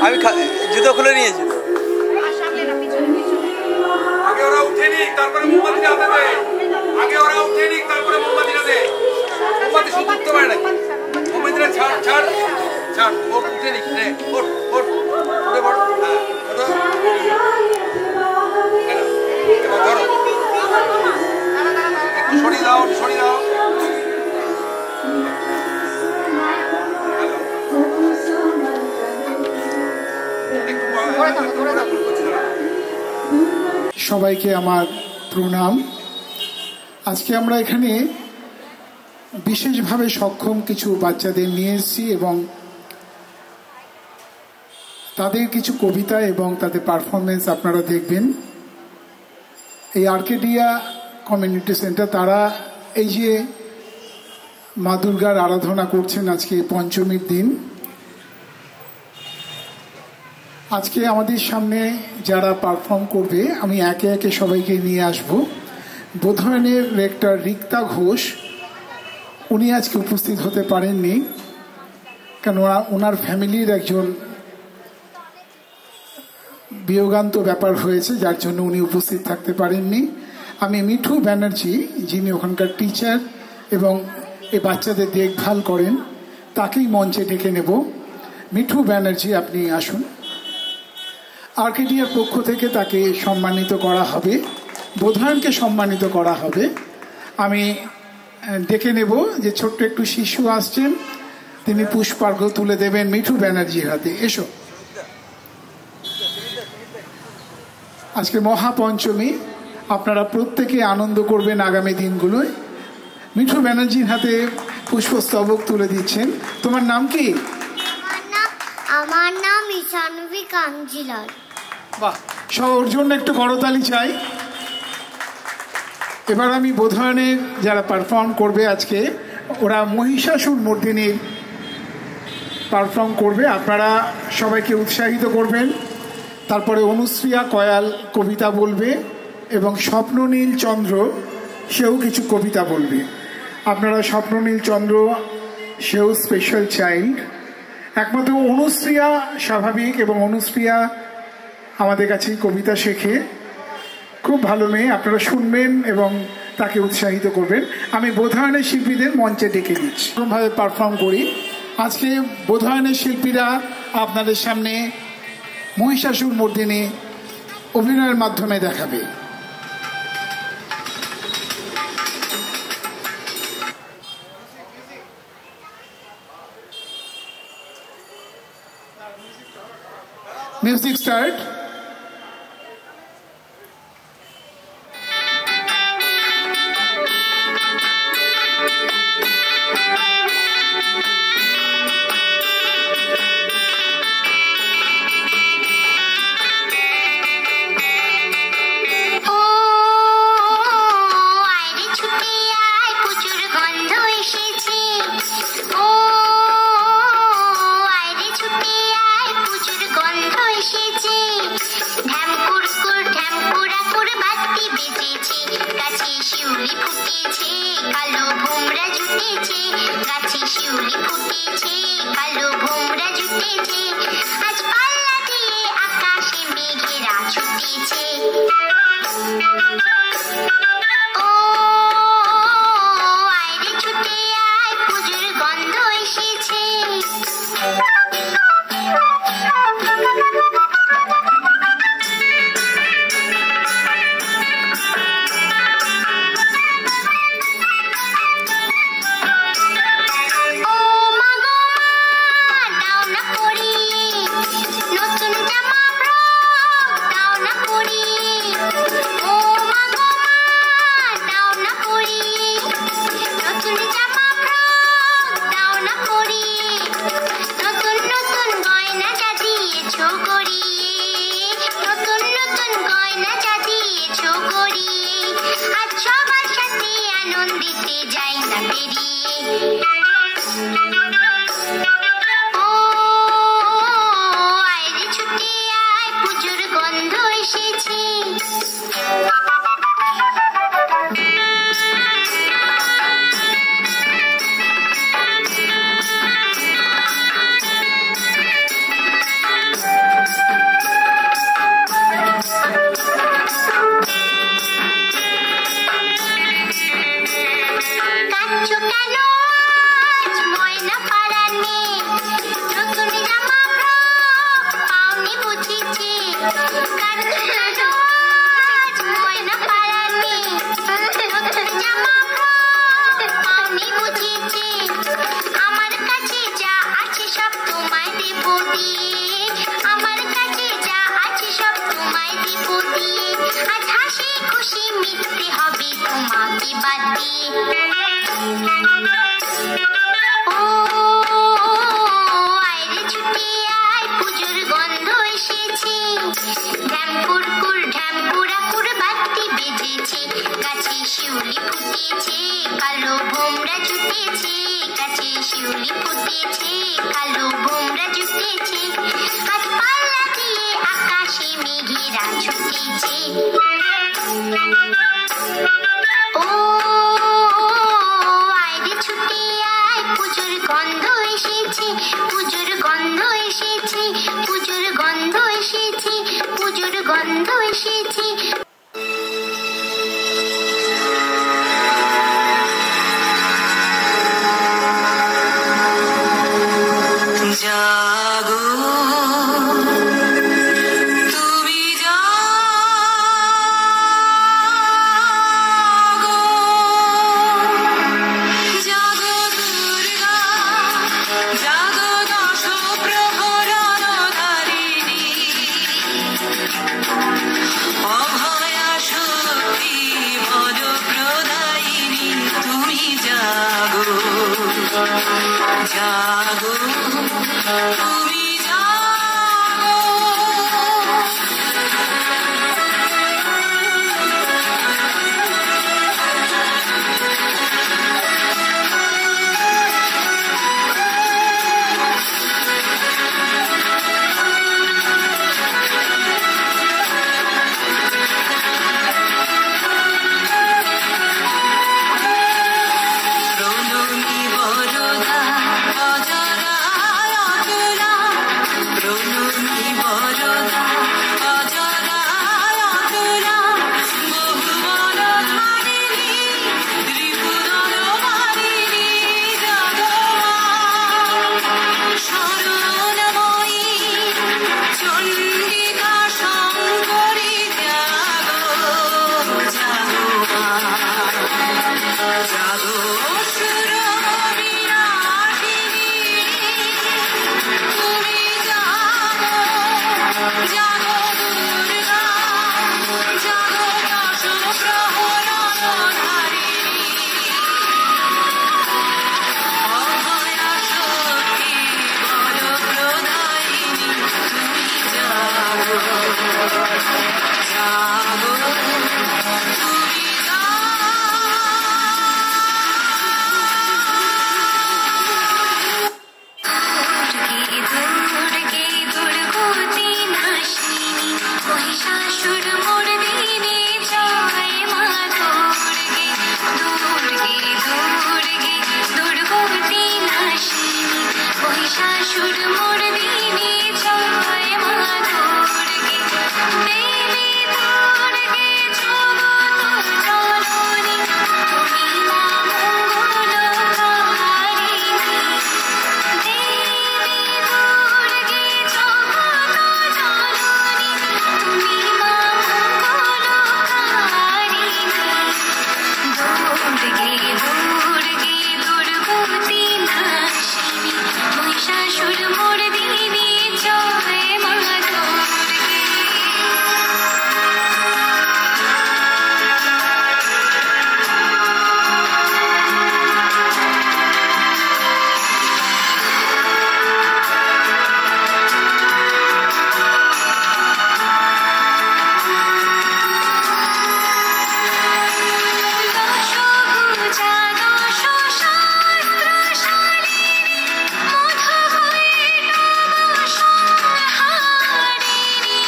আমি জুতো খুলে নিয়েছি। আগে ওরা উঠে নিক, তারপরে মোমবাতিটা হাতে দে। আগে ওরা উঠে নিক, তারপরে মোমবাতিটা দে। মোমবাতি শুধু উঠতে পারে না। মোমবাতিটা ছাড় ছাড় ছাড়, ওর উঠে নিক রে। ওঠ ওঠ উঠে পড়। হ্যাঁ ওঠো। এবার ধরো, একটু সরিয়ে দাও, সরিয়ে দাও। সবাইকে আমার প্রণাম। আজকে আমরা এখানে বিশেষভাবে সক্ষম কিছু বাচ্চাদের নিয়ে এসেছি এবং তাদের কিছু কবিতা এবং তাদের পারফরমেন্স আপনারা দেখবেন। এই আর্কেডিয়া কমিউনিটি সেন্টার তারা এই যে মা দুর্গার আরাধনা করছেন, আজকে পঞ্চমীর দিন। আজকে আমাদের সামনে যারা পারফর্ম করবে আমি একে একে সবাইকে নিয়ে আসব। বোধনের রেক্টর রিক্তা ঘোষ, উনি আজকে উপস্থিত হতে পারেননি, কারণ ওনার ফ্যামিলির একজন বিয়োগান্ত ব্যাপার হয়েছে, যার জন্য উনি উপস্থিত থাকতে পারেননি। আমি মিঠু ব্যানার্জি, যিনি ওখানকার টিচার এবং এই বাচ্চাদের দেখভাল করেন, তাকেই মঞ্চে ডেকে নেব। মিঠু ব্যানার্জি, আপনি আসুন। আর্কেডিয়ার পক্ষ থেকে তাকে সম্মানিত করা হবে, বোধায়নকে সম্মানিত করা হবে। আমি ডেকে নেব যে ছোট্ট একটু শিশু আসছেন, তিনি পুষ্পার্ঘ তুলে দেবেন মিঠু ব্যানার্জির হাতে। এসো। আজকে মহাপঞ্চমী, আপনারা প্রত্যেকে আনন্দ করবেন আগামী দিনগুলোয়। মিঠু ব্যানার্জির হাতে পুষ্পস্তবক তুলে দিচ্ছেন। তোমার নাম কি? আমার নাম ঈশানবী কাঞ্জিলাল। বাহ, সবার জন্য একটু করতালি চাই। এবার আমি বোধায়নের যারা পারফর্ম করবে আজকে, ওরা মহিষাসুর মর্দিনীর পারফর্ম করবে। আপনারা সবাইকে উৎসাহিত করবেন। তারপরে অনুশ্রিয়া কয়াল কবিতা বলবে এবং স্বপ্ননীল চন্দ্র সেও কিছু কবিতা বলবে। আপনারা স্বপ্ননীল চন্দ্র, সেও স্পেশাল চাইল্ড। একমাত্র অনুশ্রিয়া স্বাভাবিক, এবং অনুশ্রিয়া আমাদের কাছে কবিতা শেখে, খুব ভালো মেয়ে। আপনারা শুনবেন এবং তাকে উৎসাহিত করবেন। আমি বোধায়নের শিল্পীদের মঞ্চে ডেকে দিচ্ছি, এরকমভাবে পারফর্ম করি। আজকে বোধায়নের শিল্পীরা আপনাদের সামনে মহিষাসুর মর্দিনী অভিনয়ের মাধ্যমে দেখাবে। Music start. পুজোর গন্ধ এসেছে, পুজোর গন্ধ এসেছে। গন্ধ এসেছে। জাগো তুমি জাগো, জাগো দুর্গা, জাগো দশ প্রহরণধারিণী, অভয়া শক্তি বলপ্রদায়িনী, তুমি জাগো, জাগো তুমি জাগো। প্রণমী বরদা অজরা অতুলা, প্রণমী বরদা অজরা অতুলা, বহুবল ধারিণী ত্রিপুরার বারিণী, জাগো মা শরণময়ী চণ্ডিকা শঙ্করী, জাগো, জাগো মা, জাগো সুরবিনাশিনী, তুমি জাগো, জাগো দুর্গা, জাগো দশ প্রহরণধারিণী, অভয়া শক্তি বলপ্রদায়িনী, তুমি জাগো, জাগো তুমি দুর্গে দুর্গতি নাশিনী, মহিষাসুর মর্দিনী, জয় মা দুর্গে, দুর্গে দুর্গে দুর্গতি নাশিনী, মহিষাসুর মর্দিনী, জয় মা দুর্গে, দেবী দুর্গে জগৎ জননী, তুমি মা মঙ্গলকারিণী, দেবী দুর্গে জগৎ জননী, তুমি মা মঙ্গলকারিণী, দুর্গে দুর্গতি নাশিনী, মহিষাসুর মর্দিনী, জয় মা দুর্গে। দশভুজা দশ শাস্ত্রশালিনী, মধুকৈটভ সংহারিণী,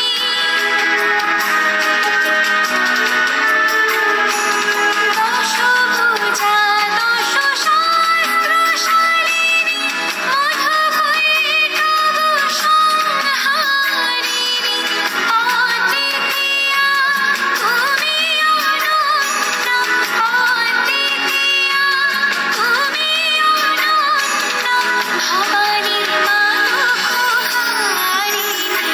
দশভুজা দশ শাস্ত্রশালিনী, মধুকৈটভ সংহারিণী, অদ্বিতীয়া তুমি অনন্যা, অদ্বিতীয়া তুমি অনন্যা, ভবানী মা দুঃখহারিণী,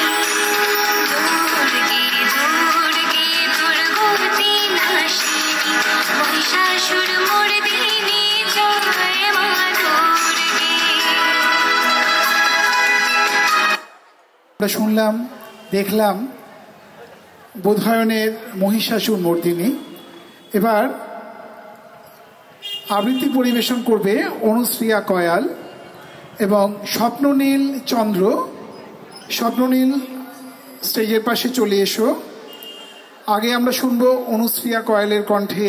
দুর্গে দুর্গে দুর্গতি নাশিনী, মহিষাসুর মর্দিনী, জয় মা দুর্গে। আমরা শুনলাম, দেখলাম বোধায়নের মহিষাসুর মর্দিনী। এবার আবৃত্তি পরিবেশন করবে অনুশ্রিয়া কয়াল এবং স্বপ্ননীল চন্দ্র। স্বপ্ননীল স্টেজের পাশে চলে এসো। আগে আমরা শুনবো অনুশ্রিয়া কয়ালের কণ্ঠে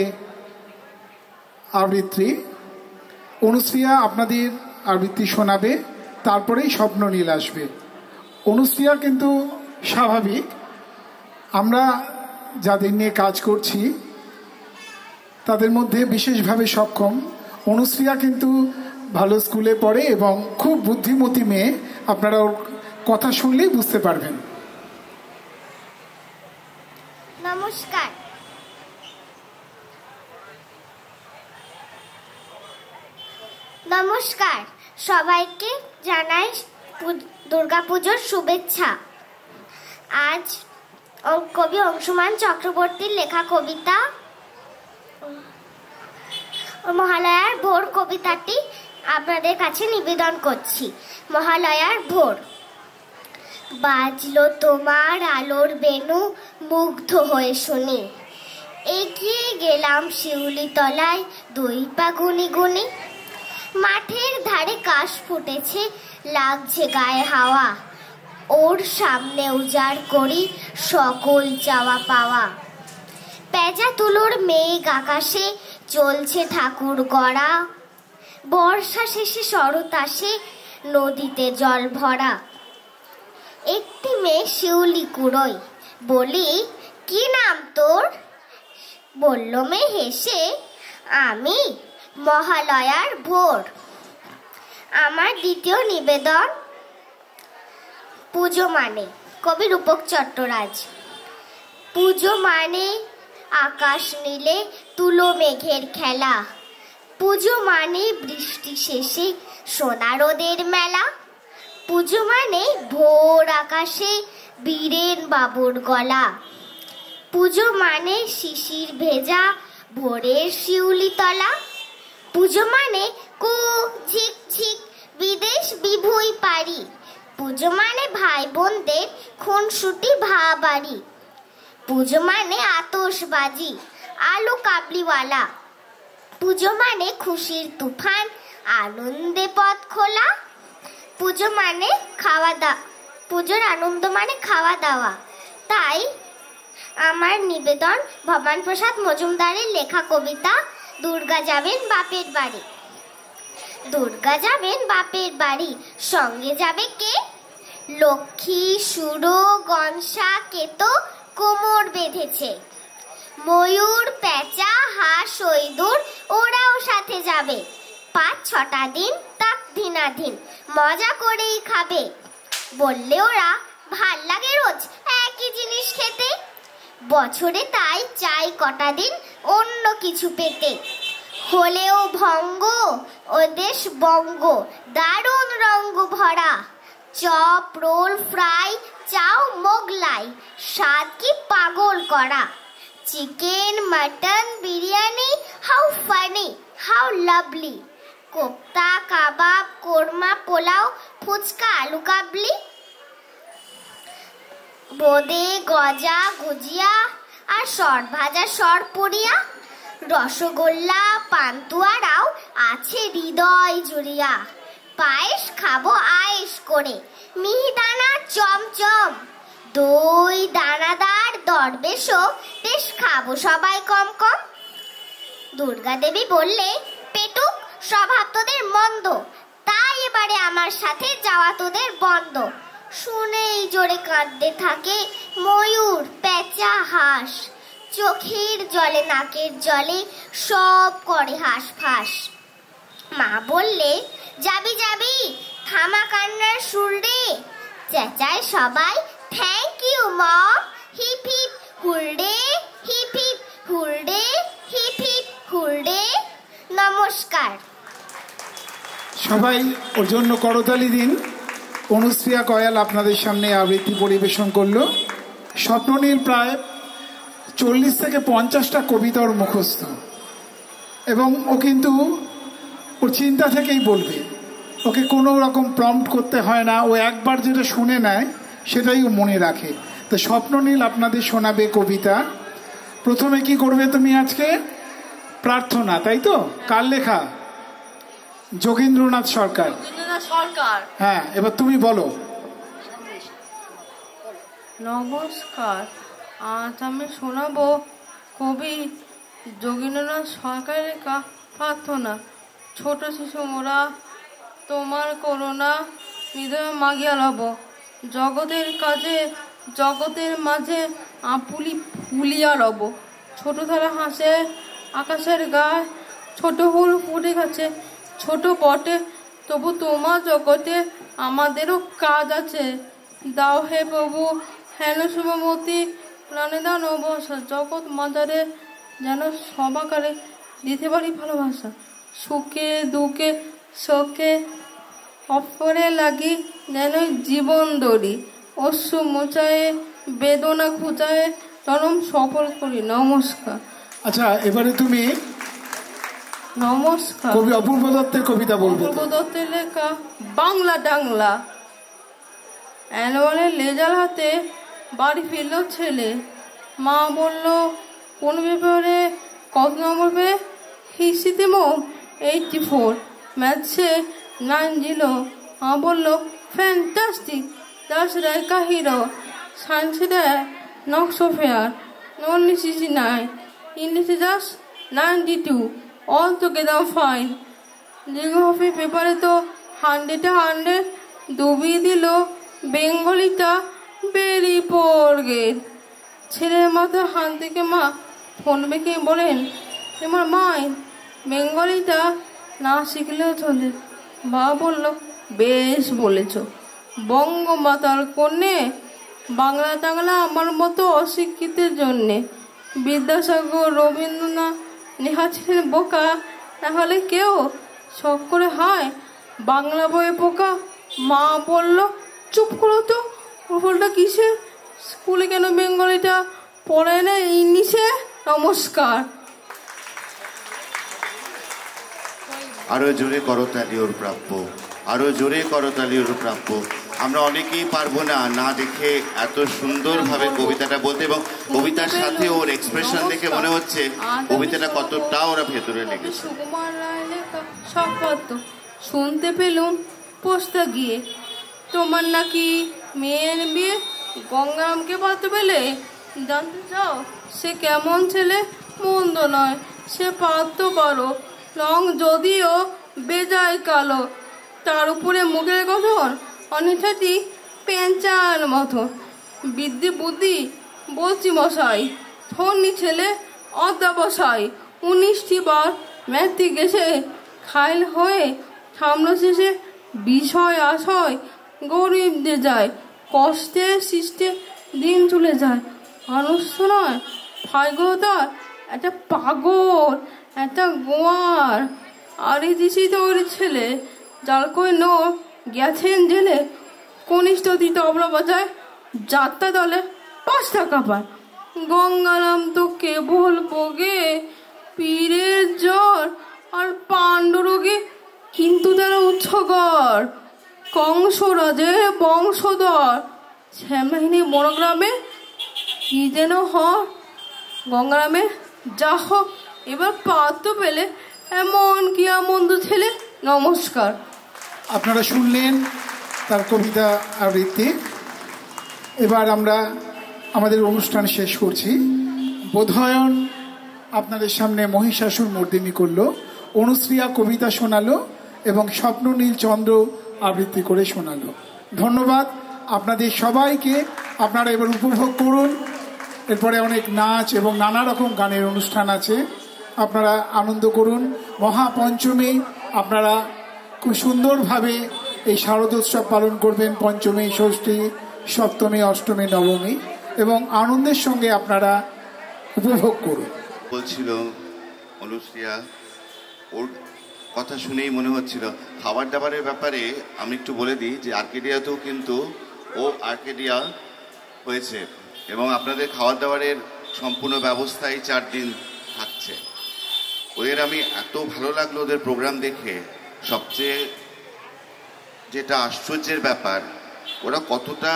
আবৃত্তি। অনুশ্রিয়া আপনাদের আবৃত্তি শোনাবে, তারপরেই স্বপ্ননীল আসবে। অনুশ্রিয়া কিন্তু স্বাভাবিক, আমরা যাদের নিয়ে কাজ করছি তাদের মধ্যে বিশেষভাবে সক্ষম। অনুশ্রিয়া কিন্তু ভালো স্কুলে পড়ে এবং খুব বুদ্ধিমতী মেয়ে, আপনারা ওর কথা শুনলেই বুঝতে পারবেন। নমস্কার। নমস্কার, সবাইকে জানাই দুর্গাপুজোর শুভেচ্ছা। আজ কবি অংশুমান চক্রবর্তীর লেখা কবিতা মহালয়ার ভোর কবিতাটি আপনাদের কাছে নিবেদন করছি। মহালয়ার ভোর। বাজলো তোমার আলোর বেণু, মুগ্ধ হয়ে শুনি। এগিয়ে গেলাম শিউলি তলায়, 2 পা গুনি গুনি। মাঠের ধারে কাশ ফুটেছে, লাগছে গায়ে হাওয়া। ওর সামনে উজাড় করি সকল চাওয়া পাওয়া। পেঁজা তুলোর মেঘ আকাশে, চলছে ঠাকুর গড়া। বর্ষা শেষে শরৎ আসে, নদীতে জল ভরা। একটি মেয়ে শিউলি কুড়োয়, বলি কি নাম তোর? বলল মেয়ে হেসে, আমি মহালয়ার ভোর। আমার দ্বিতীয় নিবেদন পুজো মানে, কবি রূপক চট্টরাজ। পুজো মানে আকাশ নীলে তুলো মেঘের খেলা। পুজো মানে বৃষ্টি শেষে সোনা রোদের মেলা। পুজো মানে ভোর আকাশে বীরেন বাবুর গলা। পুজো মানে শিশির ভেজা ভোরের শিউলি তলা। পুজো মানে কু ঝিক ঝিক বিদেশ বিভুই পারি। পুজো মানে ভাই বোনদের খুনসুটি ভাবাড়ি। পুজো মানে আতশবাজি আলু কাবলিওয়ালা। পুজো মানে খুশির তুফান আনন্দে পথ খোলা। পুজো মানে পুজোর আনন্দ মানে খাওয়া দাওয়া। তাই আমার নিবেদন ভবান প্রসাদ মজুমদারের লেখা কবিতা দুর্গা যাবেন বাপের বাড়ি। দুর্গা যাবেন বাপের বাড়ি, সঙ্গে যাবে কে? লক্ষ্মী, সুরো, গনসা, কেতো কোমর বেঁধেছে। ময়ূর, পেঁচা, হাঁস, ইঁদুর ওরাও সাথে যাবে। 5-6টা দিন তাক দিনাধীন মজা করেই খাবে। বললে ওরা ভাল লাগে রোজ একই জিনিস খেতে। বছরে তাই চাই কটা দিন অন্য কিছু পেতে। হলেও ভঙ্গ ও দেশ বঙ্গ, দারুণ রঙ্গ ভরা। চপ, রোল, ফ্রাই, চাও, মোগলাই, স্বাদ কি পাগল করা। Chicken, mutton, biryani, how funny, how lovely. Kofta, kebab, korma, pulao, phuchka, aloo kabli. বোঁদে, গজা, গুজিয়া আর সর ভাজা সর পুরিয়া। রসগোল্লা, পান্তুয়ারাও আছে হৃদয় জুড়িয়া। পায়েস খাবো আয়েশ করে, মিহিদানা চমচম। দই দানাদার দরবেশও বেশ খাবো সবাই কম কম। দুর্গা দেবী বললে, পেটুক স্বভাব তোদের মন্দ, তাই এবারে আমার সাথে যাওয়া তোদের বন্ধ। শুনেই জোরে কাঁদতে থাকে ময়ূর, পেঁচা, হাঁস। চোখের জলে নাকের জলে সব করে হাঁস ফাঁস। মা বললে, যাবি যাবি, থামা কান্নার সুর রে। চেঁচায় সবাই, thank you mom, hip hip hurray, hip hip hurray, hip hip hurray. নমস্কার। সবাই ওর জন্য করতালি দিন। অনুশ্রিয়া কয়াল আপনাদের সামনে আবৃত্তি পরিবেশন করলো। স্বপ্ননীল প্রায় 40 থেকে 50টা কবিতা ওর মুখস্থ, এবং ও কিন্তু ওর চিন্তা থেকেই বলবে। ওকে কোনো রকম প্রম্পট করতে হয় না, ও একবার যেটা শুনে নেয় সেটাই ও মনে রাখে। তো স্বপ্ননীল আপনাদের শোনাবে কবিতা। প্রথমে কি করবে তুমি আজকে? প্রার্থনা, তাই তো? কার লেখা? যোগেন্দ্রনাথ সরকার। হ্যাঁ, এবার তুমি বলো। নমস্কার, আজ আমি শোনাবো কবি যোগেন্দ্রনাথ সরকারের প্রার্থনা। ছোট শিশু মোরা তোমার করুণা হৃদয় মাগিয়া লব। জগতের কাজে জগতের মাঝে আপুলি ফুলিয়া রব। ছোট ধারা হাসে আকাশের গায়ে, ছোট ফুল ফুটে গেছে ছোট বটে। তবু তোমার জগতে আমাদেরও কাজ আছে। দাও হে প্রভু হেন শুভমতি প্রাণীদান অবসর জগৎ মাজারে যেন সবাকারে দিতে পারি ভালোবাসা, সুখে দুঃখে শোকে অপরে লাগি যেন জীবন দড়ি, অশ্রু মোচায়ে বেদনা খুঁজায়ে চরম সফল করি। নমস্কার। আচ্ছা, এবারে তুমি নমস্কার। কবি অপূর্ব দত্তের কবিতা বলবো। অপূর্ব দত্তের লেখা বাংলা ডাংলা। অ্যানুয়ালের লেজার হাতে বাড়ি ফিরল ছেলে, মা বলল কোন পেপারে কত নম্বর পেয়ে? হিস্ট্রিতে মো 84, ম্যাথসে 90। মা বলল fantastic, that's like a hero. সায়েন্সে দেয় নট সো ফেয়ার, only 69, ইংলিশে just 92, all together fine. Geography পেপারে তো 100 ডুবিয়ে দিল, বেঙ্গলিটা বেরি পড়গে। ছেলের মাথায় হাত থেকে মা ফোন বেঁকে বলেন, তোমার মাই বেঙ্গলিটা না শিখলেও চলে। বাবা বলল বেশ বলেছ, বঙ্গমাতার কন্যে বাংলা টাংলা আমার মতো অশিক্ষিতের জন্যে। বিদ্যাসাগর রবীন্দ্রনাথ নেহা ছিলেন বোকা, তাহলে কেউ শখ করে হয় বাংলা বইয়ে পোকা। মা বলল চুপ করো তো, ফলটা কিসে? স্কুলে কেন বেঙ্গলিটা পড়ে না ইংলিশে? নমস্কার। আরো জোরে করতালি ওর প্রাপ্য, আরো জোরে করতালি ওর প্রাপ্য। আমরা অনেকেই পারবো না না দেখে এত সুন্দরভাবে কবিতাটা বলতে, এবং কবিতার সাথে ওর এক্সপ্রেশন দেখে মনে হচ্ছে কবিতাটা কতটা ওরা ভেতরে লেগেছে। সুকুমার রায় লেখা শপথ শুনতে পেলুম পোস্তা গিয়ে, তোমার নাকি মেয়ের বিয়ে গঙ্গারামকে পাতে পেলে। জানতে চাও সে কেমন ছেলে? মন্দ নয়, সে পারতো পারো, রং যদিও বেজায় কালো, তার উপরে মুখের গঠন অনেকটাটি পেঁচার মতো। বিদ্যে বুদ্ধি বলছি মশাই, ধনী ছেলে অধ্যাবসাই, 19টি বার ম্যাট্রিক গেছে, খাইল হয়ে সামনে শেষে বিষয় আশয় গরিব যে যায়, কষ্টে সৃষ্টে দিন চলে যায়। মানুষ তো নয়, ভাগ্যতার একটা পাগল, একটা গোয়ার। আর এই দিশি তোর ছেলে যার কই নো গেছেন জেলে, কনিষ্ঠ দিতে অবলা বাজায়, যাত্রা দলে 5 টাকা পায়। গঙ্গারাম তো কেবল বোগে পীরের জ্বর আর পাণ্ডুরোগে, কিন্তু তারা উচ্ছগর কংসরাজের বংশধর। শ্যামহিনী বনগ্রামে কি যেন হর, গঙ্গারামে যা হোক এবার পাত্র পেলে এমন কি মন্দ ছেলে। নমস্কার। আপনারা শুনলেন তার কবিতা আবৃত্তি। এবার আমরা আমাদের অনুষ্ঠান শেষ করছি। বোধয়ন আপনাদের সামনে মহিষাসুর মর্দিনী করলো, অনুশ্রিয়া কবিতা শোনালো এবং স্বপ্ননীল চন্দ্র আবৃত্তি করে শোনালো। ধন্যবাদ আপনাদের সবাইকে। আপনারা এবার উপভোগ করুন। এরপরে অনেক নাচ এবং নানা রকম গানের অনুষ্ঠান আছে, আপনারা আনন্দ করুন। মহাপঞ্চমী আপনারা খুব সুন্দরভাবে এই শারদোৎসব পালন করবেন, পঞ্চমী, ষষ্ঠী, সপ্তমী, অষ্টমী, নবমী, এবং আনন্দের সঙ্গে আপনারা উপভোগ করুন। বলছিল অনুশ্রিয়া, ওর কথা শুনেই মনে হচ্ছিল খাবার দাবারের ব্যাপারে আমি একটু বলে দিই যে আর্কেডিয়াতেও কিন্তু ও আর্কেডিয়া হয়েছে, এবং আপনাদের খাবার দাবারের সম্পূর্ণ ব্যবস্থাই 4 দিন থাকছে। ওদের আমি এত ভালো লাগলো ওদের প্রোগ্রাম দেখে। সবচেয়ে যেটা আশ্চর্যের ব্যাপার, ওরা কতটা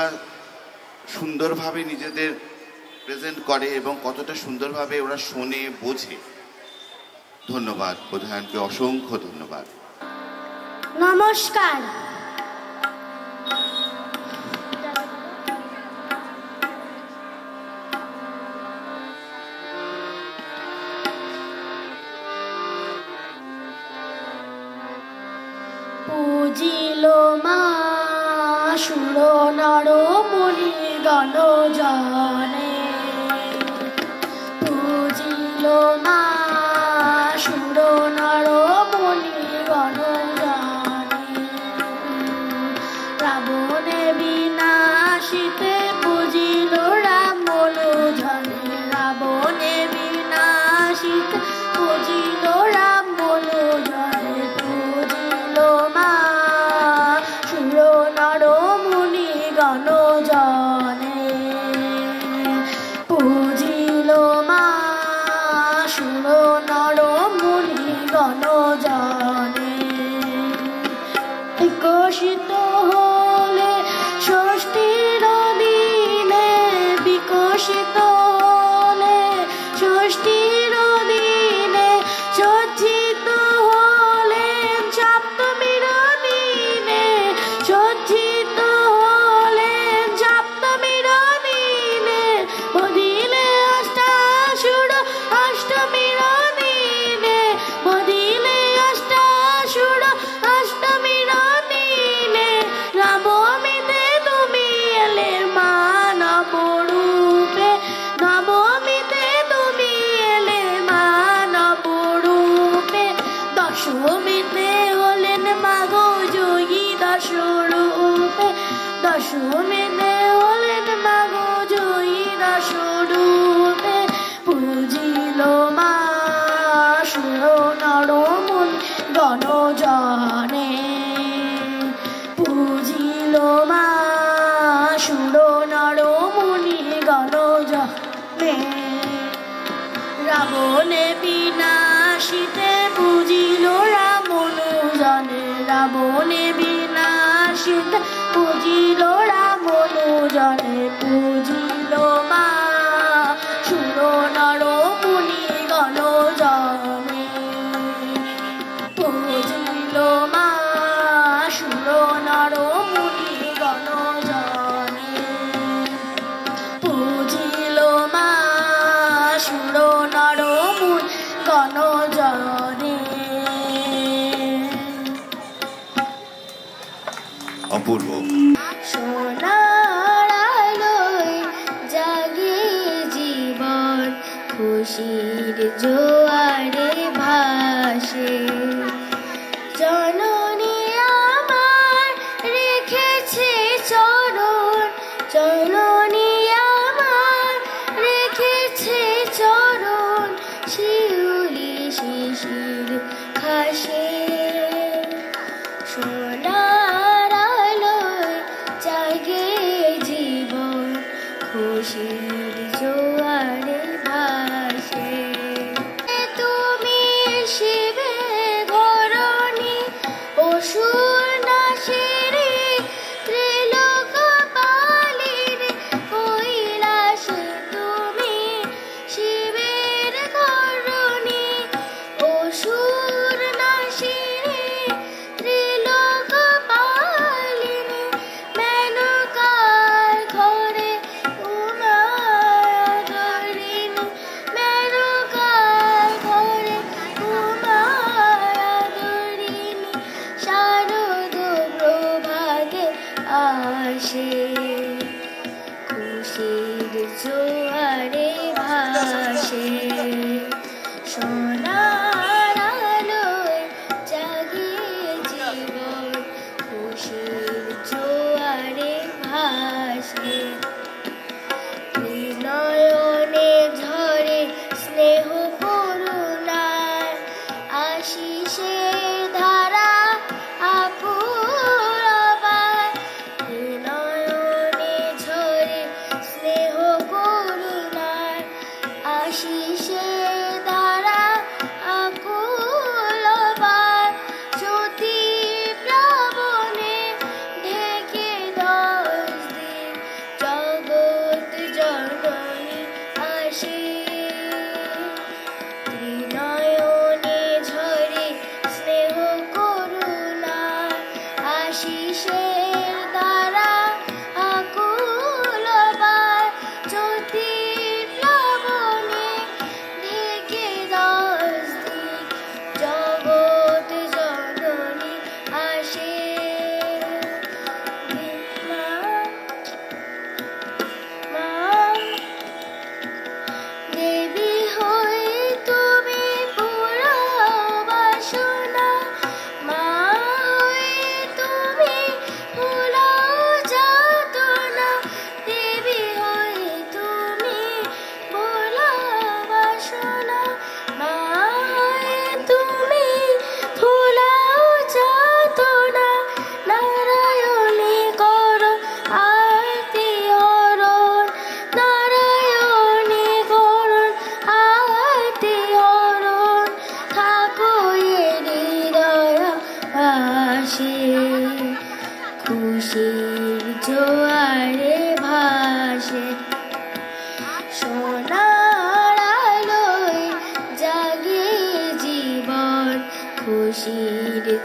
সুন্দরভাবে নিজেদের প্রেজেন্ট করে এবং কতটা সুন্দরভাবে ওরা শোনে, বোঝে। ধন্যবাদ বোধায়নকে, অসংখ্য ধন্যবাদ। নমস্কার। পুজিল মা সুর নর মুনি গণ জনে, পুজিল মা সুর নর মুনি গণ জনে, রাবণে বিনাশিতে পুজিল রাম মনুজ শীতলে ষষ্ঠীর দিনে সজ্জিত হলেন সপ্তমীর দিনে সজ্জিত হলেন সপ্তমীর দিনে বদিলে অষ্টাসুর অষ্টমীর দিনে বদিলে অষ্টাসুর অষ্টমীর দিনে নবমীতে তুমি এলে মানব রূপে নবমীতে তুমি এলে মানব রূপে দশমীতে হলেন মাগো জয়ী দশরূপে দশমীতে হলেন মাগো জয়ী দশরূপে পূজিল মা সুর নর মুনি গণজনে পূজিল মা সুর নর মুনি গণজনে রাবণে বিনাশিতে পূজিল রামনুজনে রাবণে বিনাশিতে পূজিল রামনুজনে পূজিল মা সুর নর মুনি গণজনে পূজিল মা সুর নর মুনি গণজনে পূজিল মা সুর নর মুনি গণজনে অপূর্ব। সোনার আলোয় জাগে জীবন খুশির জোয়ারে ভাসে জননী আমার রেখেছে চরণ জননী আমার রেখেছে চরণ শিউলি শিশির খাসে সোনার আলোয় জাগে জীবন খুশির জোয়ারে ভাসে তুমি শিবে ধরণী অসুর নাশিরে ত্রিলোক পালিরে কৈলাসে তুমি শিবের ধরণী অসুর নাশিরে ত্রিলোক পালিরে মেনকার ঘরে উমাধরিণী মেনকার ঘরে উমাধরিণী শারদ প্রভাতে আসে খুশির জোয়ারে ভাসে সোনার আলোয় জাগে জীবন খুশির জোয়ারে ভাসে নয়নে ঝরে স্নেহ করুণার আশিসে ধারা আপুরবার নয়নে ঝরে স্নেহ করুণার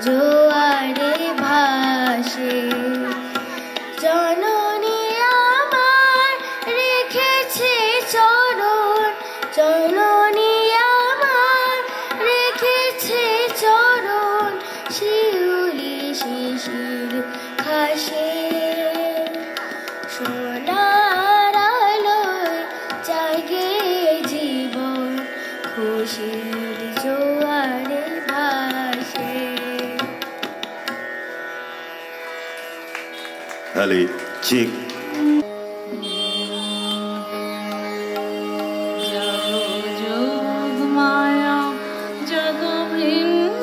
জোয়ারে ভাসে। জননী আমার রেখেছে চরণ, জননী আমার রেখেছে চরণ, শিউলি শিশির ঘাসে। সোনার আলোয় জাগে জীবন, খুশির জোয়ারে ভাসে। তাহলে ঠিক মায়া জগমৃন্ময়ী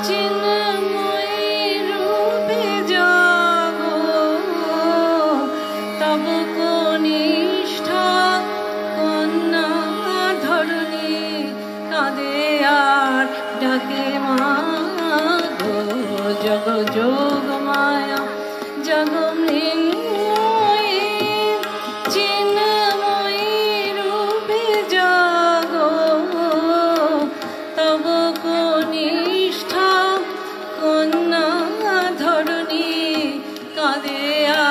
চিন্ময়ী রূপে জাগো, তব কনিষ্ঠা কন্যা ধরণী কাঁদে আর ডাকে মাগো। জগ যোগ মায়া জগমৃন্ময়ী চিন্ময়ী রূপে জাগো, তব কনিষ্ঠা কন্যা ধরণী কাঁদে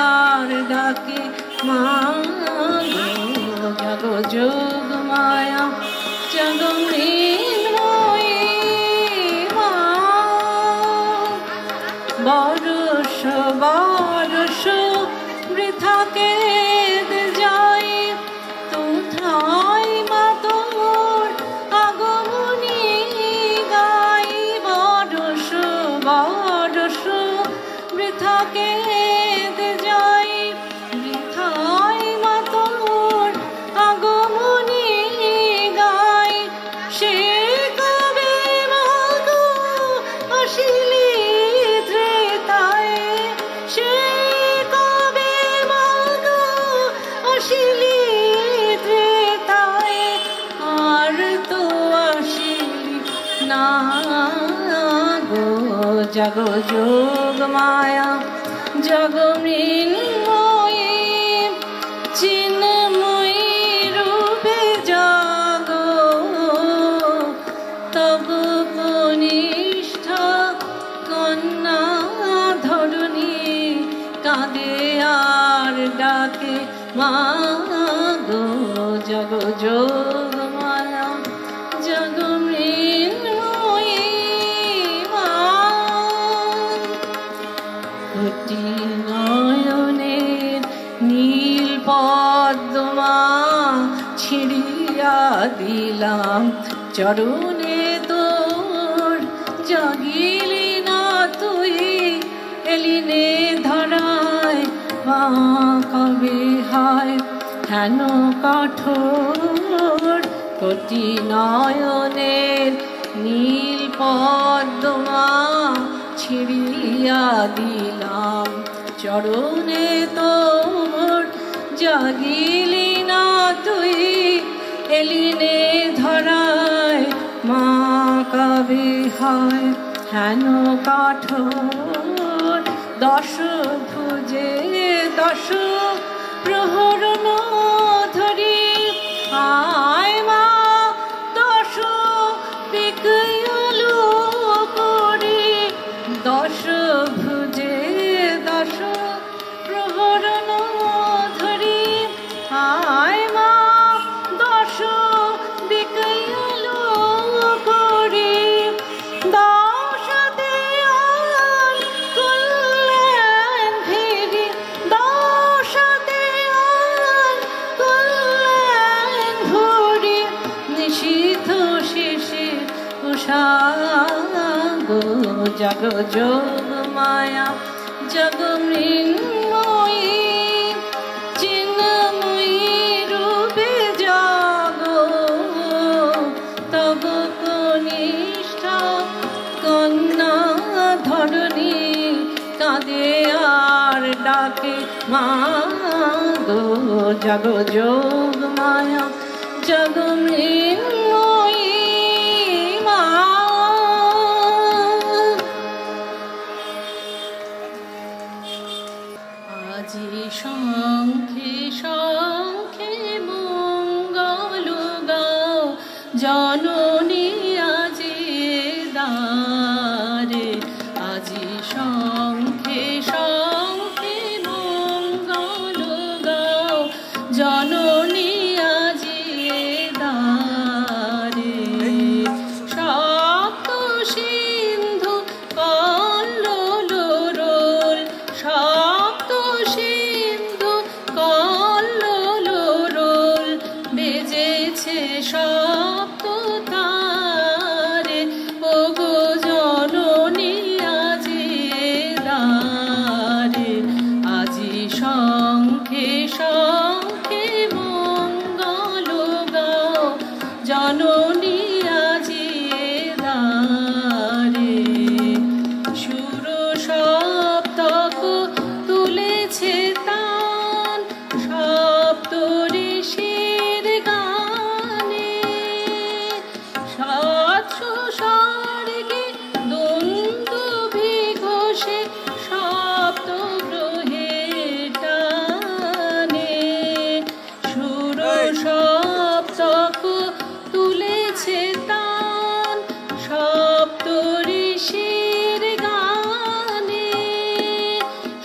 আর ডাকে মাগো। জগ যোগ মায়া জগমৃন্ময়ী মা। বরষ বরষ বৃথা কেঁদে যাই, কোথায় মা তোর আগমনী গাই। বরষ বরষ বৃথা কেঁদে যাই, বৃথায় মা তোর আগমনী গাই। সে কবে মাগো আসিলি ত্রেতায়, সে কবে মাগো আসিলি ত্রেতায়। আর তো আসিলি না গো। জগ যোগ মায়া জগমৃন্ময়ী চিন্ময়ী রূপে জাগো, তব কনিষ্ঠা কন্যা ধরণী কাঁদে আর ডাকে মাগো। জগ যোগ মায়া জগমৃন্ময়ী মা। কোটি নয়নের নীল পদ্মা ছিড়িয়া দিলাম চরণে তোর, জাগিলি না তুই এলিনে ধরায়। মা কবে হয় হেন কঠোর, কোটি নয়নের নীল পদ্মা ছিড়িয়া দিলাম চরণে তোর, জাগিলি না তুই এলিনে ধরায়। মা কবে হয় হেন কঠোর, দশ ভুজে দশ প্রহর ধরি আয় মা দশ বিকয়ালু করি। দশ ভুজে দশ প্রহর ধরি আয় মা দশ বিকয়ালু করি। দশ দেয়াল কল্যাণ ফিরি, দশ দেয়াল কল্যাণ ভরি। নিশীথ শিশির উষাগো। জগ যোগ মায়া জগমৃন্ময়ী চিন্ময়ী রূপে জাগো, তব কনিষ্ঠা কন্যা ধরণী কাঁদে আর ডাকে মাগো। জগ যোগ মায়া জগমৃন্ময়ী মা। আজি শঙ্খে শঙ্খে মঙ্গল গাও, জননী আজি দা জননী আজি দ্বারে সপ্ত সিন্ধু কল্লোল সপ্ত সিন্ধু কল্লোল বেজেছে সপ্ত তারে ওগো জননী আজি দ্বারে আজি শঙ্খে শঙ্খে মঙ্গল গাও জননী আজি দ্বারে সুর সপ্তক তুলেছে তান সপ্ত ঋষির গানে সাতশো স্বর্গে দুন্দুভি ঘোষে সপ্ত গ্রহে টানে সুর সপ্তক তুলেছে তান সপ্ত ঋষির গানে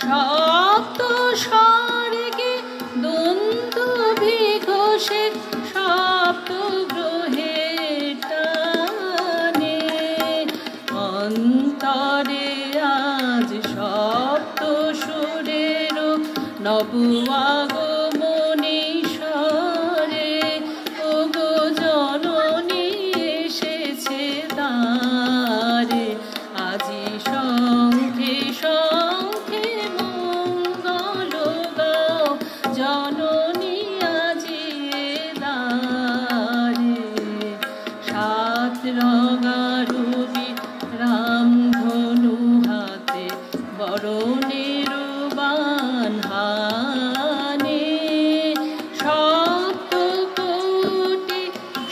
সপ্ত স্বর্গে দুন্দুভি ঘোষে সপ্ত গ্রহে টানে অন্তরে আজ সপ্ত সুরের নব আগমনীশ্বরে ওগো জননী এসেছে দ্বারে আজি শঙ্খে শঙ্খে মঙ্গল গাও জননী আজি দ্বারে সাত রঙা রবি রামধনু হাতে বরণের বান হানে সপ্ত কোটি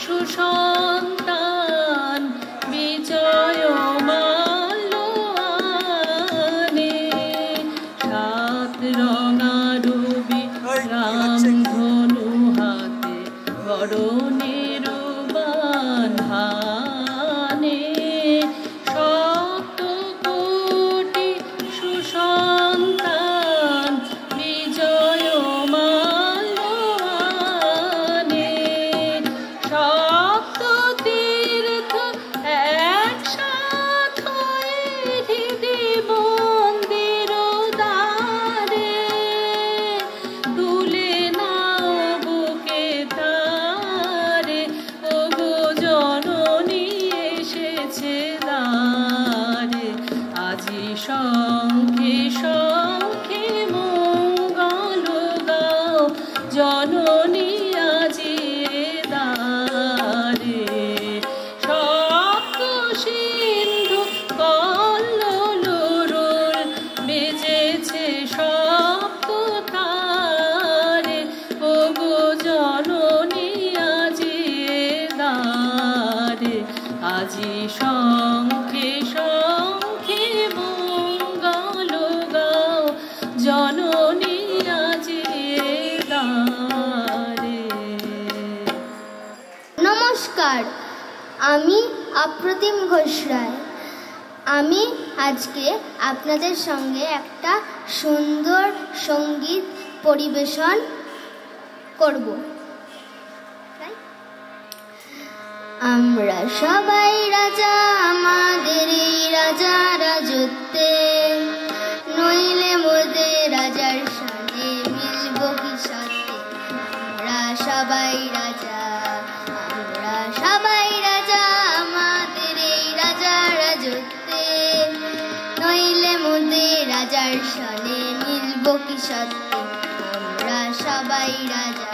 সুসন্তান বিজয় মাল্য আনে সাত রঙা রবি রামধনু হাতে বরণের বান হানে সপ্ত কোটি সুসন্তান বিজয় মাল্য আনে সপ্ত তীর্থ একসাথ হয়ে হৃদি মন্দির দ্বারে তুলে নাও বুকে তারে ওগো জননী এসেছে দ্বারে আজি শঙ্খে শঙ্খে মঙ্গল গাও জননী আজি দ্বারে সপ্ত সিন্ধু কল্লোল বেজেছে সপ্ত তারে ওগো জননী আজি দ্বারে আজি শঙ্খে শঙ্খে মঙ্গল গাও জননী আজি দ্বারে। নমস্কার, আমি অপ্রতিম ঘোষ রায়। আমি আজকে আপনাদের সঙ্গে একটা সুন্দর সঙ্গীত পরিবেশন করব। আমরা সবাই রাজা আমাদের এই রাজা রাজত্বে, নইলে মোদের রাজার সাথে মিলব কি সাথে। আমরা সবাই রাজা, আমরা সবাই রাজা আমাদের এই রাজা রাজত্বে, নইলে মোদের রাজার সাথে মিলব কি সাথে। আমরা সবাই রাজা,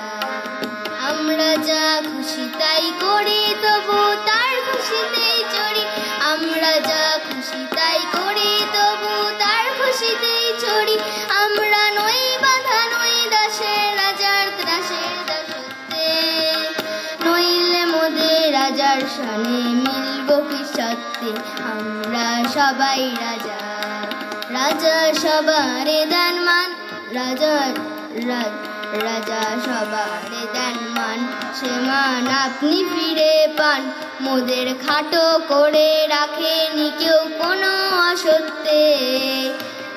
আমরা যা খুশি তাই করি তবু তার খুশিতেই চড়ি। আমরা যা খুশি তাই করি তবু তার খুশিতেই চড়ি। আমরা নই বাধা নই দাসে রাজার ত্রাসের দাসত্বে, নইলে মোদের রাজার সানে মিলব কি সত্যে। আমরা সবাই রাজা, রাজা সবারে দেন মান, রাজা রাজা সবারে দেন মান, সে মান আপনি ফিরে পান। মোদের খাটো করে রাখেনি কেউ কোনো অসত্যে,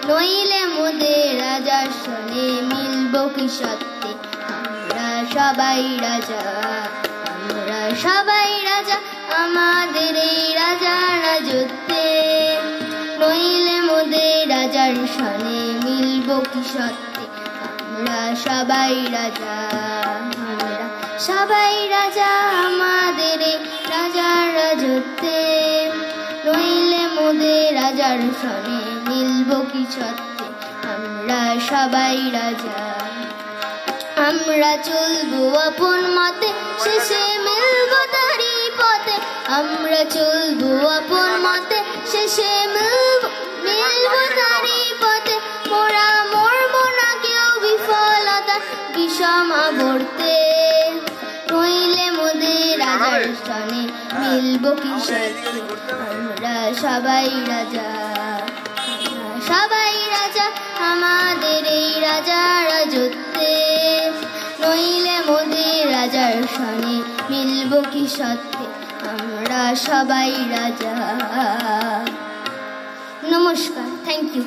নইলে মোদের রাজার সনে মিলব কি সত্যে। আমরা সবাই রাজা, আমরা সবাই রাজা আমাদের এই রাজা রাজত্বে, নইলে মোদের রাজার শানে মিলব কি সত্যে। আমরা সবাই রাজা, আমরা সবাই রাজা আমাদের এই রাজা রাজত্বে, নইলে মোদের রাজার শানে মিলব কি সত্যে। আমরা সবাই রাজা, আমরা চলবো আপন মতে শেষে মিলব তারি পথে, আমরা চলবো আপন মতে শেষে মিলব তারি পথে। মোরা মরব না কেউ বিফলতা বিষম আবর্তে, নইলে মোদের রাজার স্থানে মিলব কি সত্যে। আমরা সবাই রাজা, সবাই রাজা আমাদের এই রাজা রাজত্বে, নইলে মোদের রাজার শানে মিলব কি সত্যে। আমরা সবাই রাজা। নমস্কার, থ্যাংক ইউ।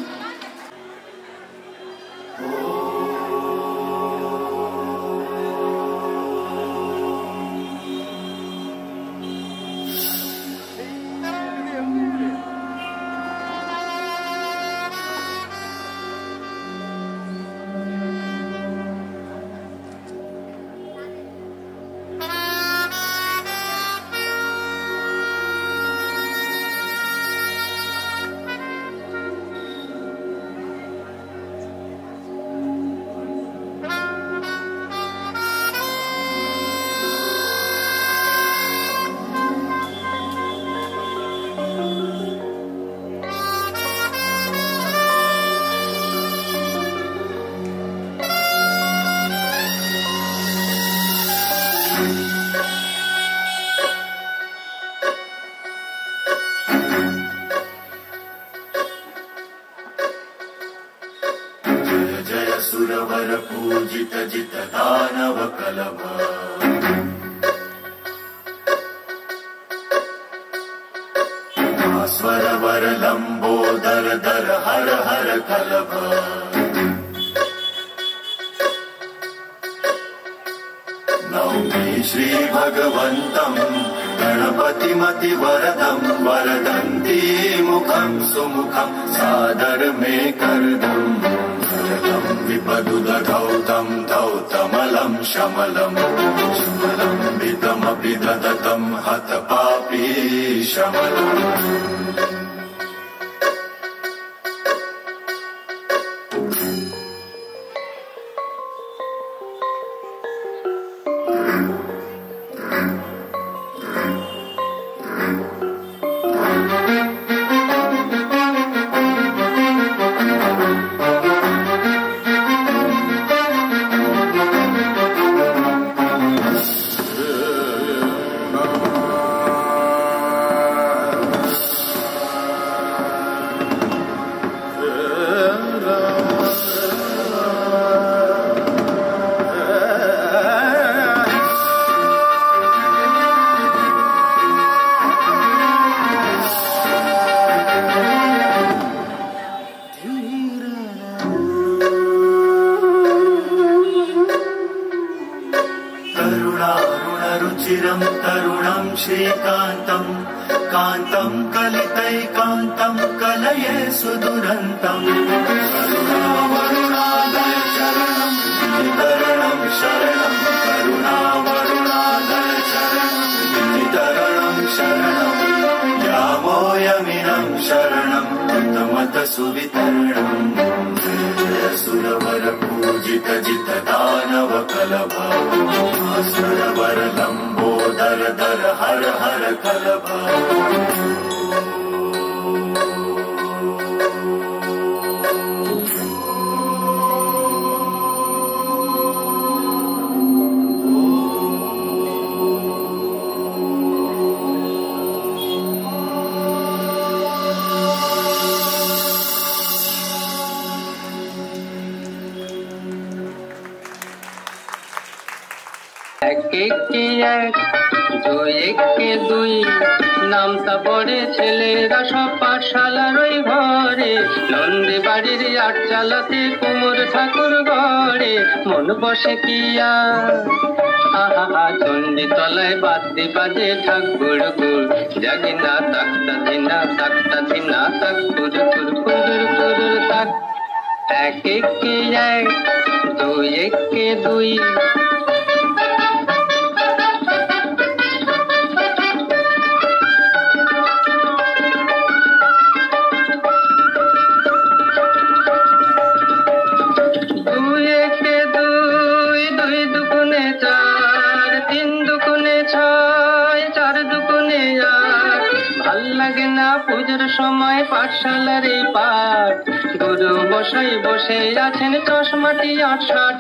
सुरवर पूजित जित दानव कलभ, स्वर वर लंबोदर दर हर हर कलभ, नौमि श्री भगवन्तं गणपतिमति वरदं वरदन्ती मुखं सुमुखं सादर मे करदम्, विपदुदधौतं धौतमलं शमलं शमलं विदमपि ददतं हतपापी शमलम्। रुचिरं तरुणं श्रीकान्तं कान्तं कलितैकान्तं कलये सुदुरन्तं, करुणावरुणादय शरणं वितरणं शरणं, करुणावरुणादय शरणं वितरणं शरणं, यामोयमिनं शरणं कृतमत सुवितरणम्। जय सुरवर पूजित जित दानव कलभ, सुरवर लंबोदर दर हर हर कलभ। একে এক দুই একে দুই নামটা পড়ে ছেলেরা সব পাঠশালার ওই ঘরে নন্দী বাড়ির আট চালাতে কুমোর ঠাকুর ঘরে মন বসে কি আহা চণ্ডী তলায় বাদ্যি বাজে ঠাকুর গুর জাগি না তাকতা ধিনা তাক কুর কুর কুর কুর তাক একে এক দুই একে দুই পুজোর সময় পাঠশালার এই পাঠ গুরু বসাই বসে আছেন চশমাটি ৮৬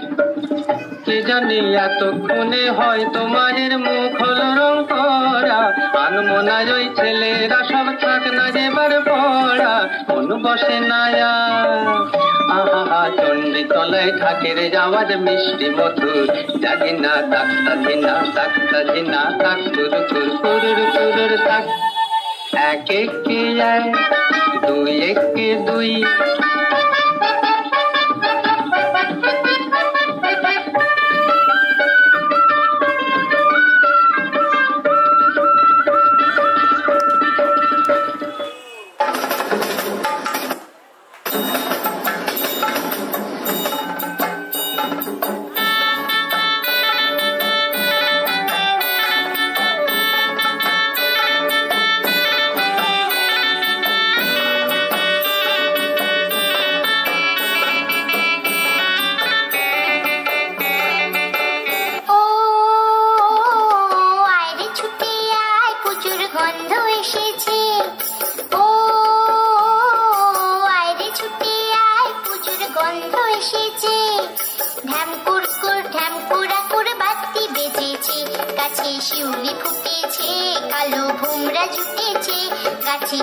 কে জানি এতক্ষণে হয়তো মায়ের মুখ হলো রং করা আনমনায় ওই ছেলেরা সব থাক না যেবার পড়া মন বসে না আহা চণ্ডী তলায় ঠাকের আওয়াজ মিষ্টি মধুর জাগি না তাকতা ধিনা তাক কুর কুর কুর কুর তাক একে এক দুই একে দুই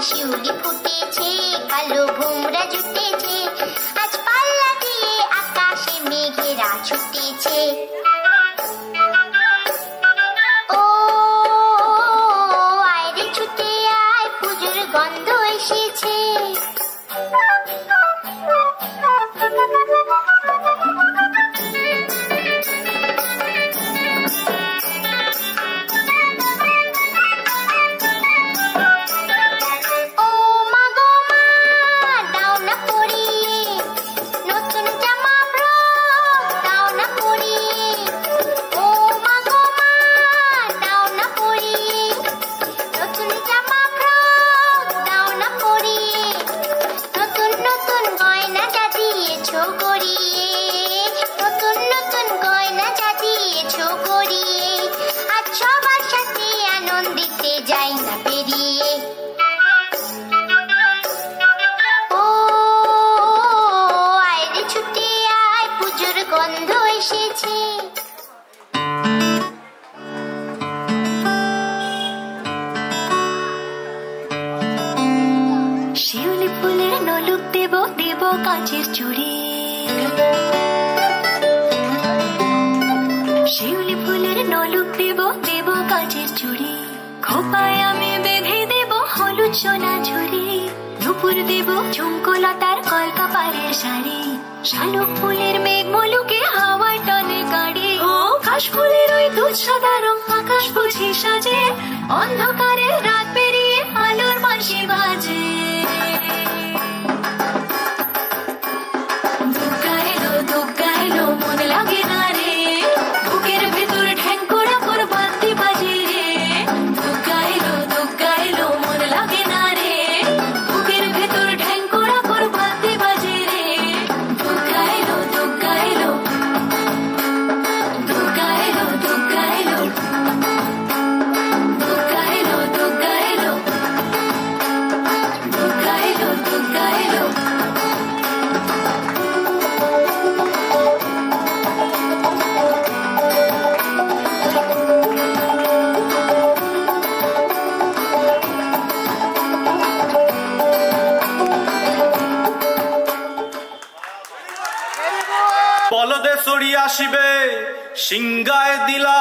শিউলি ফুটেছে কালো ভোমরা জুটেছে আজ পাল্লা দিয়ে আকাশে মেঘেরা ছুটেছে ও আয়রে ছুটে আয় পুজোর গন্ধ এসেছে কাঁচের চুড়ি শিউলি ফুলের নলুক দেব কাঁচের চুড়ি খোপায় আমি বেঁধে দেব হলুদ সোনা ঝুড়ি নুপুর দেব ঝুমকো লতার কলকাপাড়ের শাড়ি শালুক ফুলের মেঘ মলুকে হাওয়ার টানে গাড়ি ও কাশ ফুলের ওই দুধ সাদা রং আকাশ বুঝি সাজে অন্ধকারে রাত পেরিয়ে আলোর বাঁশি বাজে মন লাগে না রে বুকের ভেতর ঠ্যাঙ্কোড়া করে বাতি বাজে রে দুগ্গাইলো মন লাগে না রে বুকের ভেতর ঠ্যাঙ্কোড়া করে বাতি বাজে রে দুগ্গাইলো বলদে সরিয়া আসিবে সিংগায় দিলা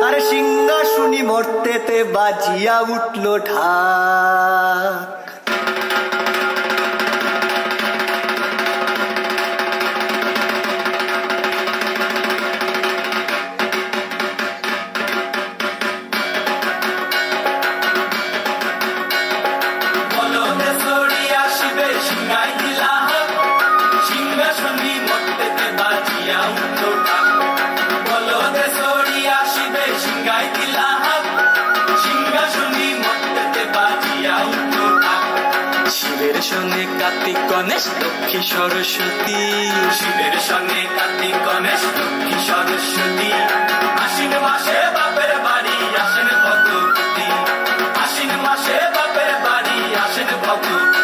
আরে সিংহাসনী মর্তেতে বাজিয়া উঠল ঢাক। শিবের সঙ্গে কার্তিক গণেশ লক্ষ্মী সরস্বতী, শিবের সঙ্গে কার্তিক গণেশ লক্ষ্মী সরস্বতী, আশ্বিন মাসে বাপের বাড়ি আসেন ভগবতী, আশ্বিন মাসে বাপের বাড়ি আসেন ভগবতী।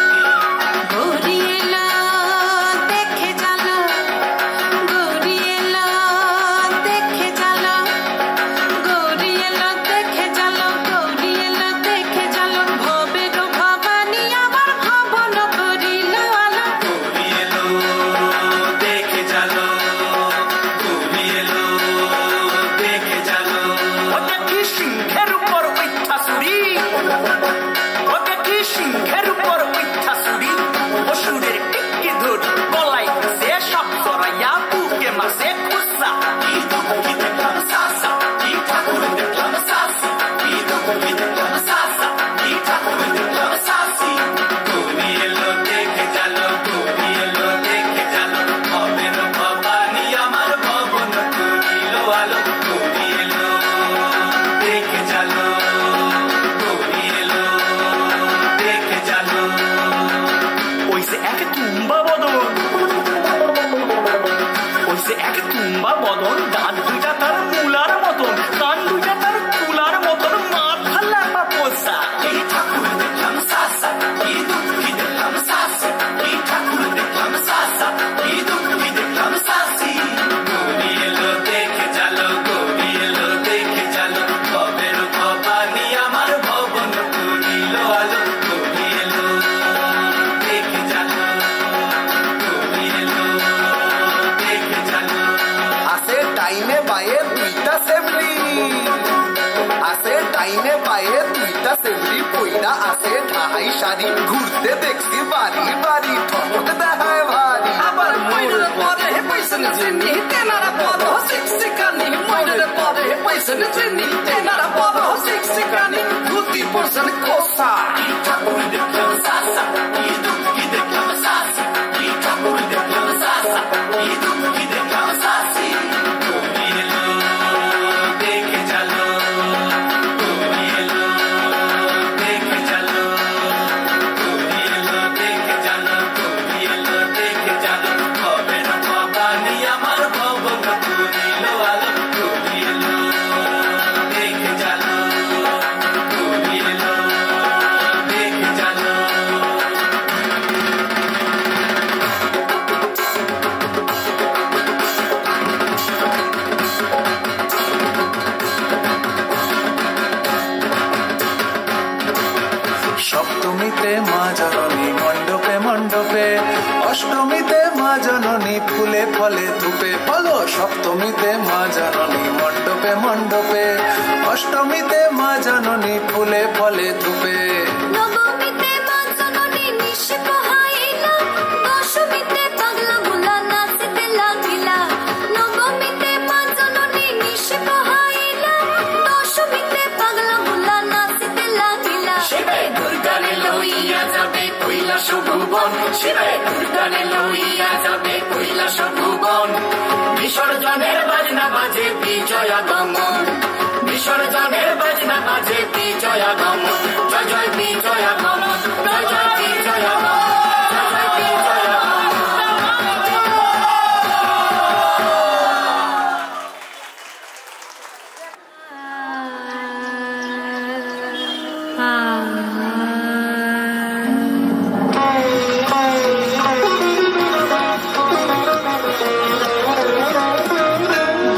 ঘুরতে দেখছি বাড়ি বাড়ি ঠক দেখায় ভারী, আবার ময়ূর পরে পয়সন চিনি তেনারা পদ শিক্ষিকানি, ময়ূর পরে পয়সন চিনি তেনারা পদ শিক্ষিকানি, ধুতি পরশন কোসা ঠাকুর দেখলাম সাসা, এই দুঃখী দেখলাম সাসি, এই ঠাকুর দেখলাম সাসা, এই দুঃখী দেখলাম সাসি। তুমি এলো দেখে চলো, তুমি এলো দেখে চলো, সপ্তমীতে মা জননী মণ্ডপে মণ্ডপে, অষ্টমীতে মা জননী ফুলে ফলে ধূপে, বলো সপ্তমীতে মা জননী মণ্ডপে মণ্ডপে, অষ্টমীতে মা জননী ফুলে ফলে ধূপে, নবমীতে মা জননী নিশ কহাইলা, দশমীতে পাগলা ভোলা নাচতে লাগিলা, নবমীতে মা জননী নিশ কহাইলা, দশমীতে পাগলা ভোলা নাচতে লাগিলা। শিবে দুর্গারে লইয়া যাবে কৈলাস ভুবন, শিবে দুর্গারে লইয়া যাবে কৈলাস ভুবন, বিসর্জনের বাজনা বাজে বিজয়া গমন, বিসর্জনের বাজনা বাজে বিজয়া গমন, জয় জয় বিজয়া গমন, জয় জয় বিজয়া গমন, জয় জয় বিজয়া গমন।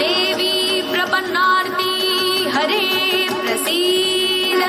देवी प्रपन्नार्ति हरे प्रसीद।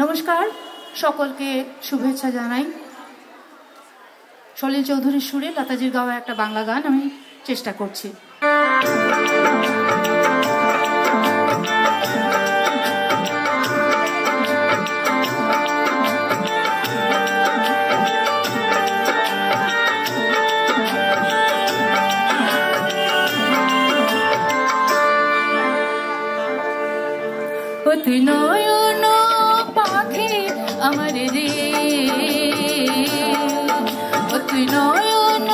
নমস্কার, সকলকে শুভেচ্ছা জানাই। সলিল চৌধুরীর সুরে লতাজির গাওয়া একটা বাংলা গান আমি চেষ্টা করছি। তুই নয়ন পাখি আমার রে, তুই নয়ন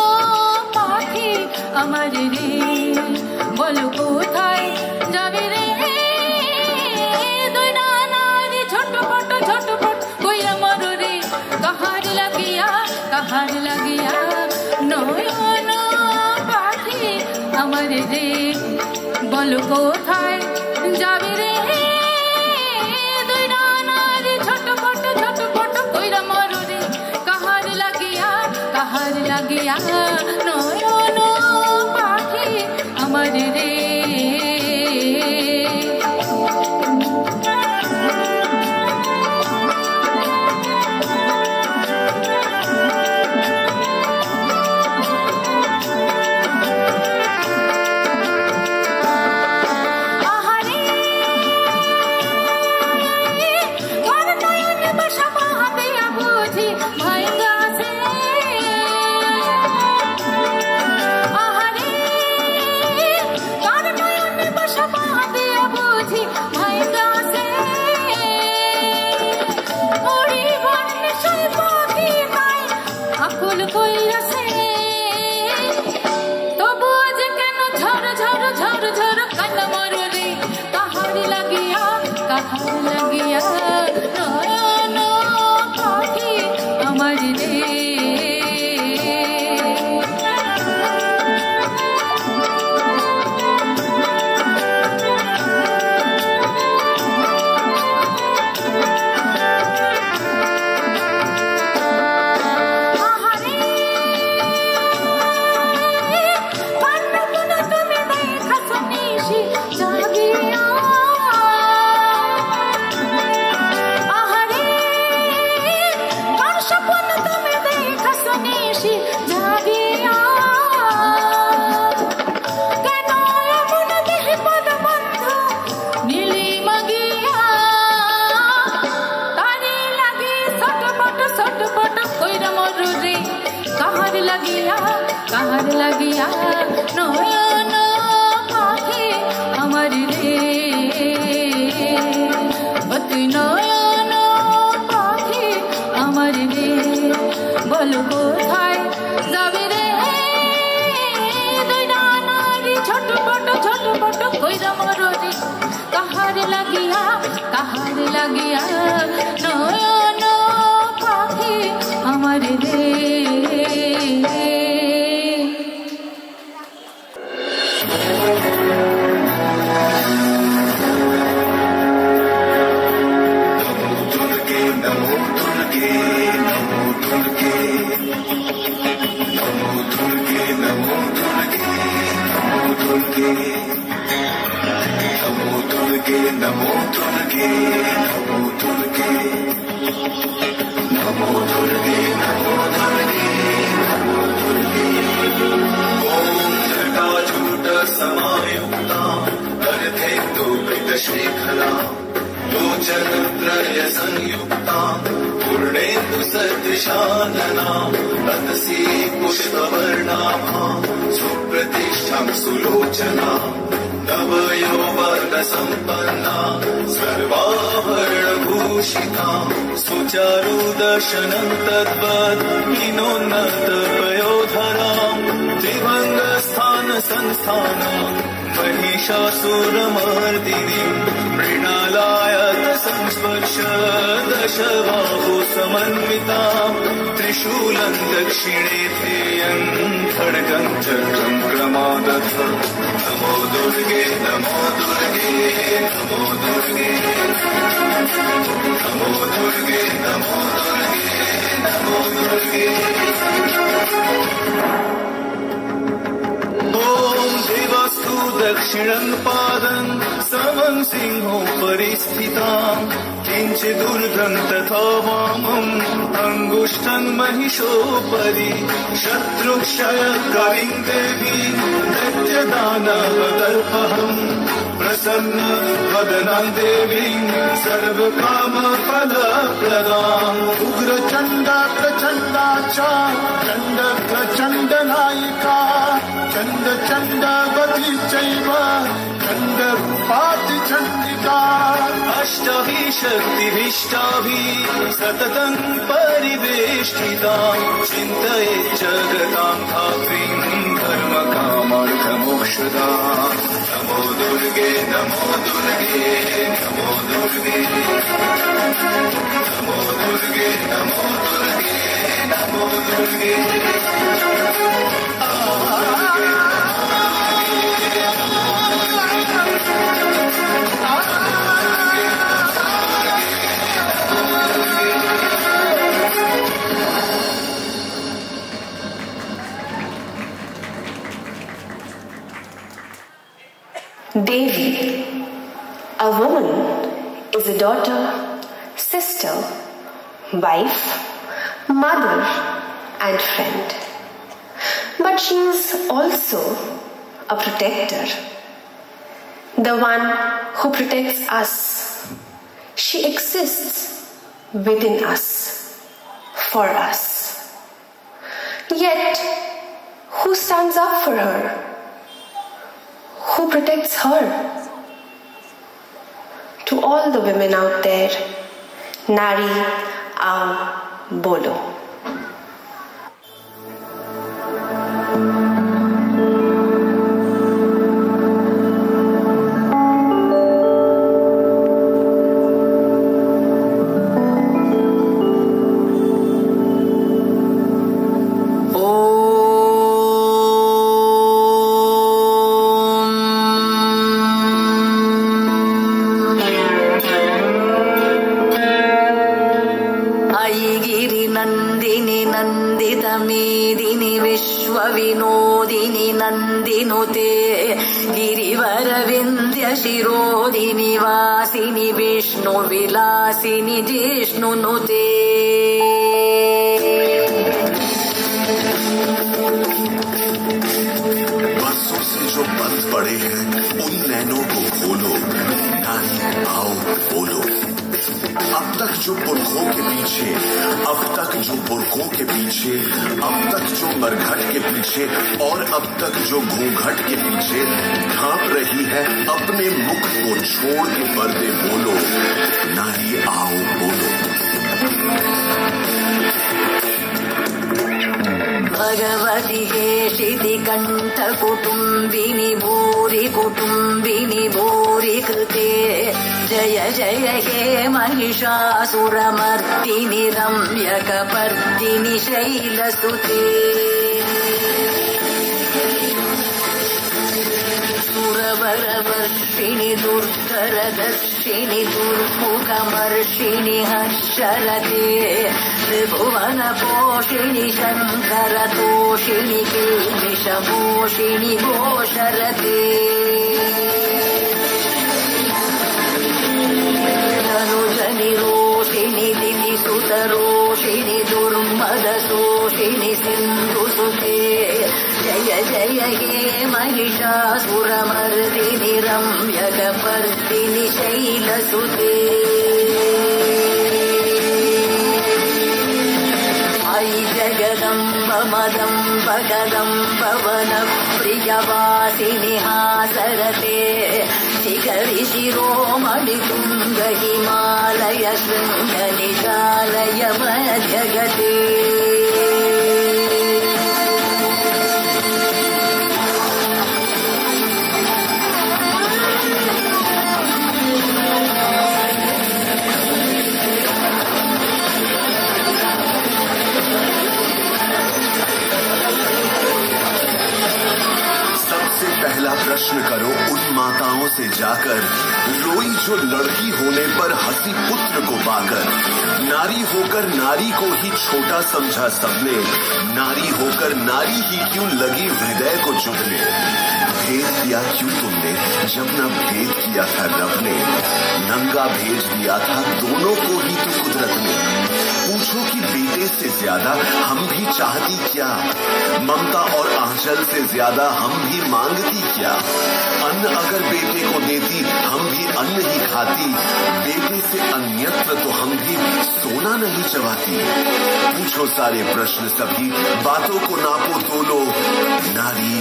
পাখি আমার রে, বল কোথায় যাবি রে? দুই নানারি ছোটপট ছোটপট কইরা মর রে, কাহার লাগিয়া নয়ন পাখি আমার রে, বল কোথায় যাবি রে? লাগিয়া নয়ন পাখি আমার রে। दक्षिणं पादं समं सिंहो परिस्थितां किञ्चिदूर्ध्वं तथा वामम् अङ्गुष्ठं महिषोपरि शत्रुक्षयकरीं देवी दैत्यदानवदर्पहम् प्रसन्न वदनां देवीं सर्वकामफलप्रदाम् उग्रचण्डा प्रचण्डा च चण्ड प्रचण्डनायिका चण्ड चण्डवती चैव चण्डरूपाति चण्डिका अष्टाभिः शक्तिभिष्टाभिः सततं परिवेष्टितां चिन्तये जगतां धात्रीं धर्मकामार्थमोक्षदां नमो दुर्गे नमो दुर्गे नमो दुर्गे नमो दुर्गे नमो दुर्गे नमो दुर्गे Devi. A woman is a daughter, sister, wife, mother, and friend. But she is also a protector, the one who protects us. She exists within us, for us. Yet, who stands up for her? Who protects her? To all the women out there, Nari Aao Bolo. Vinodini नन्दिनुते गिरिवरविन्द्य शिरोदिनि वासिनि विष्णुविलासिनि जिष्णुनुते बसों से जो बंद पड़े हैं उन नैनों को खोलो, नारी आओ बोलो। अब तक जो पुरखों के पीछे, अब तक जो पुरखों के पीछे, अब तक जो मरघट के पीछे और अब तक जो घूंघट के पीछे ढांप रही है अपने मुख को छोड़ के पर्दे बोलो, नारी आओ बोलो। भगवति हेशिति कंठ कुटुम्बिनि भूरि कुटुम्बिनि भूरि कृते जय जय हे महिषासुरमर्दिनि रम्यकपर्दिनि शैलसुते सुरवरवर्षिणि दुर्धरदर्शिनि दुर्मुखमर्षिणि हर्षरते त्रिभुवनपोषिणि शङ्करतोषिणि किल्बिषपोषिणि घोषरते धनुजनिरोषिणि दिविसुतरोषिणि दुर्मदशोषिणि सिन्धुसुते जय जय हे महिषासुरमर्दिनि रम्यकपर्दिनि शैलसुते अयि जगदम्ब मदम्ब गदम्ब वनप्रियवासिनि हासरते शिखरि शिरोमणि तुङ्ग हिमालय शृङ्ग निशालय मध्यगते पहला प्रश्न करो उन माताओं से जाकर, रोई जो लड़की होने पर हंसी पुत्र को पाकर। नारी होकर नारी को ही छोटा समझा सबने, नारी होकर नारी ही क्यों लगी हृदय को चुभने। भेद दिया क्यों तुमने जब न भेद किया था रब ने, नंगा भेज दिया था दोनों को ही तो कुदरत ने। पूछो कि बेटे से ज्यादा हम भी चाहती क्या, ममता और आंचल से ज्यादा हम भी मांगती क्या। अन्न अगर बेटे को देती हम भी अन्न ही खाती, बेटे से अन्यत्र तो हम भी सोना नहीं चबाती। पूछो सारे प्रश्न सभी, बातों को नापो तोलो, नारी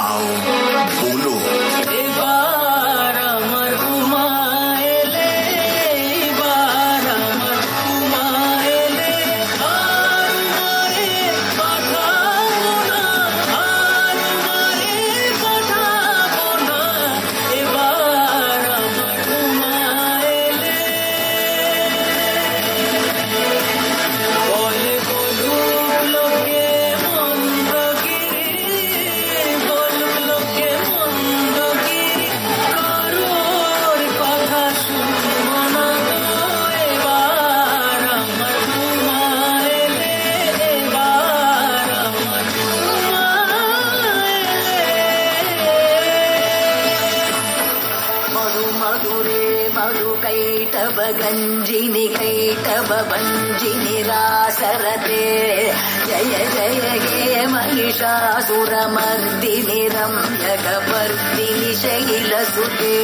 आओ बोलो। गंजिनी कैटब भंजिनी रासरते, जय जय हे महिषासुरमर्दिनि रम्यकपर्दिनि शैलसुते।